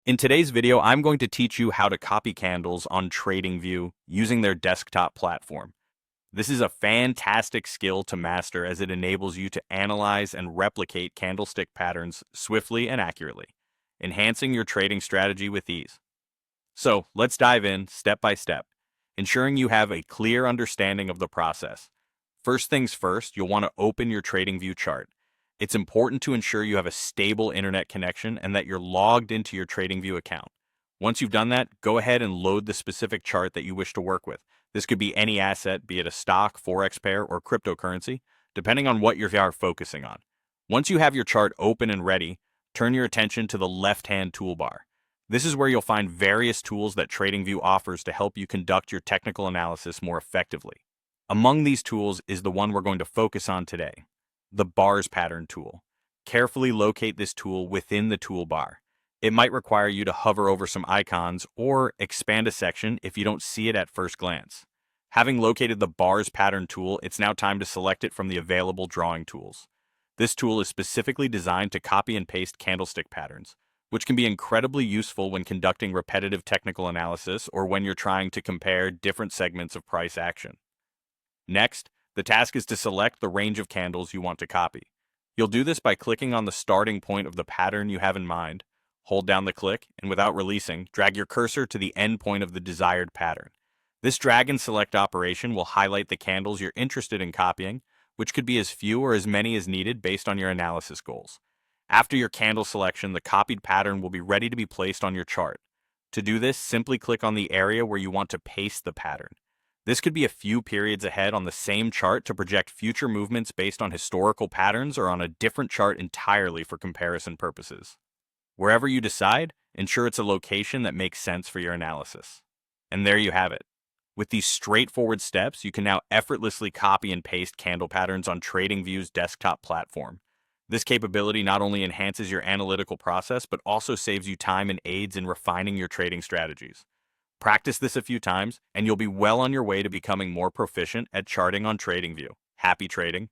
In today's video, I'm going to teach you how to copy candles on TradingView using their desktop platform. This is a fantastic skill to master as it enables you to analyze and replicate candlestick patterns swiftly and accurately, enhancing your trading strategy with ease. So let's dive in step by step, ensuring you have a clear understanding of the process. First things first, you'll want to open your TradingView chart. It's important to ensure you have a stable internet connection and that you're logged into your TradingView account. Once you've done that, go ahead and load the specific chart that you wish to work with. This could be any asset, be it a stock, forex pair, or cryptocurrency, depending on what you are focusing on. Once you have your chart open and ready, turn your attention to the left-hand toolbar. This is where you'll find various tools that TradingView offers to help you conduct your technical analysis more effectively. Among these tools is the one we're going to focus on today, the bars pattern tool. Carefully locate this tool within the toolbar. It might require you to hover over some icons or expand a section if you don't see it at first glance. Having located the bars pattern tool, it's now time to select it from the available drawing tools. This tool is specifically designed to copy and paste candlestick patterns, which can be incredibly useful when conducting repetitive technical analysis or when you're trying to compare different segments of price action. Next, the task is to select the range of candles you want to copy. You'll do this by clicking on the starting point of the pattern you have in mind, hold down the click, and without releasing, drag your cursor to the end point of the desired pattern. This drag and select operation will highlight the candles you're interested in copying, which could be as few or as many as needed based on your analysis goals. After your candle selection, the copied pattern will be ready to be placed on your chart. To do this, simply click on the area where you want to paste the pattern. This could be a few periods ahead on the same chart to project future movements based on historical patterns or on a different chart entirely for comparison purposes. Wherever you decide, ensure it's a location that makes sense for your analysis. And there you have it. With these straightforward steps, you can now effortlessly copy and paste candle patterns on TradingView's desktop platform. This capability not only enhances your analytical process, but also saves you time and aids in refining your trading strategies. Practice this a few times, and you'll be well on your way to becoming more proficient at charting on TradingView. Happy trading!